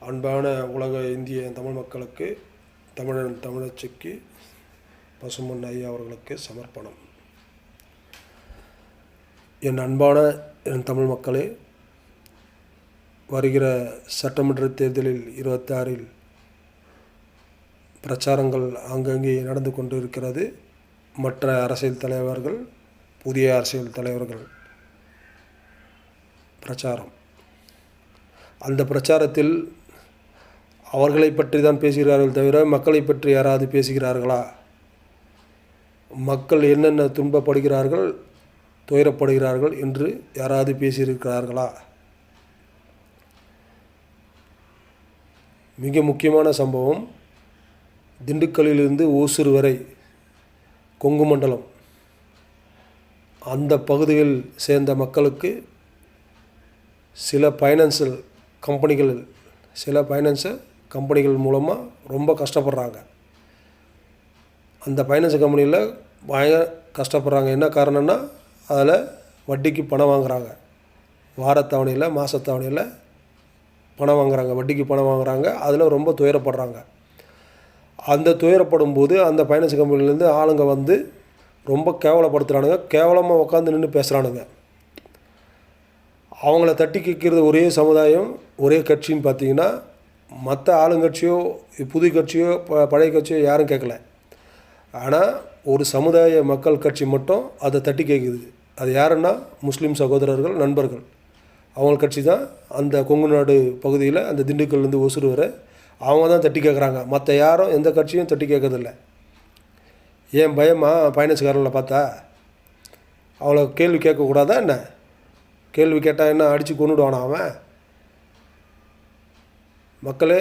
அன்பான உலக இந்திய தமிழ் மக்களுக்கு, தமிழன் தமிழச்சிக்கு, பசும்பொன் ஐயா அவர்களுக்கு சமர்ப்பணம். என் அன்பான தமிழ் மக்களே, வருகிற சட்டமன்ற தேர்தலில் 26 பிரச்சாரங்கள் ஆங்கங்கே நடந்து கொண்டு இருக்கிறது. மற்ற அரசியல் தலைவர்கள், புதிய அரசியல் தலைவர்கள் பிரச்சாரம். அந்த பிரச்சாரத்தில் அவர்களை பற்றி தான் பேசுகிறார்கள் தவிர மக்களை பற்றி யாராவது பேசுகிறார்களா? மக்கள் என்னென்ன துன்பப்படுகிறார்கள், துயரப்படுகிறார்கள் என்று யாராவது பேசியிருக்கிறார்களா? மிக முக்கியமான சம்பவம், திண்டுக்கல்லிலிருந்து ஓசூர் வரை கொங்கு மண்டலம் அந்த பகுதியில் சேர்ந்த மக்களுக்கு சில ஃபைனான்சியல் கம்பெனிகள் மூலமாக ரொம்ப கஷ்டப்படுறாங்க. அந்த ஃபைனான்ஸ் கம்பெனியில் பயங்கர கஷ்டப்படுறாங்க. என்ன காரணம்னா, அதில் வட்டிக்கு பணம் வாங்குகிறாங்க. வாரத்தவணையில், மாதத்தவணையில் பணம் வாங்குகிறாங்க, வட்டிக்கு பணம் வாங்குகிறாங்க. அதில் ரொம்ப துயரப்படுறாங்க. அந்த துயரப்படும் போது அந்த ஃபைனான்ஸ் கம்பெனிலேருந்து ஆளுங்க வந்து ரொம்ப கேவலப்படுத்துகிறானுங்க. கேவலமாக உட்காந்து நின்று பேசுகிறானுங்க. அவங்கள தட்டி கேட்குறது ஒரே சமுதாயம், ஒரே கட்சின்னு பார்த்தீங்கன்னா, மற்ற ஆளுங்கட்சியோ புது கட்சியோ பழைய கட்சியோ யாரும் கேட்கல. ஆனால் ஒரு சமுதாய மக்கள் கட்சி மட்டும் அதை தட்டி கேட்குது. அது யாருன்னா, முஸ்லீம் சகோதரர்கள், நண்பர்கள். அவங்க கட்சி தான் அந்த கொங்கு நாடு பகுதியில், அந்த திண்டுக்கல்லேருந்து ஒசூர் வரை அவங்க தான் தட்டி கேட்குறாங்க. மற்ற யாரும் எந்த கட்சியும் தட்டி கேட்கறதில்ல. ஏன் பயமா? ஃபைனான்ஸ்காரங்களை பார்த்தா அவளை கேள்வி கேட்கக்கூடாதா என்ன? கேள்வி கேட்டால் என்ன அடித்து கொண்டுடுவானா அவன்? மக்களே,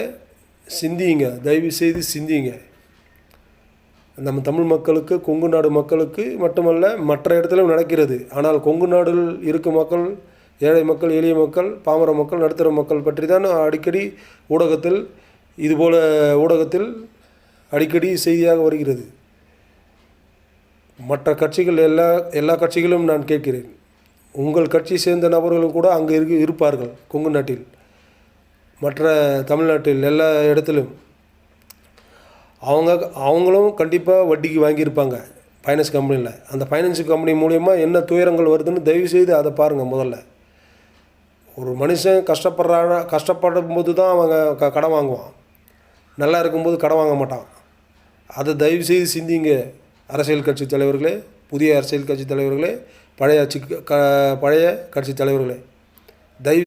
சிந்திங்க, தயவு செய்து சிந்திங்க. நம்ம தமிழ் மக்களுக்கு, கொங்கு நாடு மக்களுக்கு மட்டுமல்ல, மற்ற இடத்துலையும் நடக்கிறது. ஆனால் கொங்கு நாடில் இருக்கும் மக்கள், ஏழை மக்கள், எளிய மக்கள், பாமர மக்கள், நடுத்தர மக்கள் பற்றி தான் அடிக்கடி ஊடகத்தில், இதுபோல் ஊடகத்தில் அடிக்கடி செய்தியாக வருகிறது. மற்ற கட்சிகள் எல்லா கட்சிகளும் நான் கேட்கிறேன். உங்கள் கட்சி சேர்ந்த நபர்களும் கூட அங்கே இருப்பார்கள். கொங்கு நாட்டில், மற்ற தமிழ்நாட்டில், எல்லா இடத்திலும் அவங்களும் கண்டிப்பாக வட்டிக்கு வாங்கியிருப்பாங்க ஃபைனான்ஸ் கம்பெனியில். அந்த ஃபைனான்ஸ் கம்பெனி மூலயமா என்ன துயரங்கள் வருதுன்னு தயவுசெய்து அதை பாருங்கள். முதல்ல ஒரு மனுஷன் கஷ்டப்படும் போது தான் அவங்க கடன் வாங்குவான். நல்லா இருக்கும்போது கடன் வாங்க மாட்டான். அதை தயவுசெய்து சிந்திங்க. அரசியல் கட்சி தலைவர்களே, புதிய அரசியல் கட்சி தலைவர்களே, பழைய கட்சி தலைவர்களே, தயவு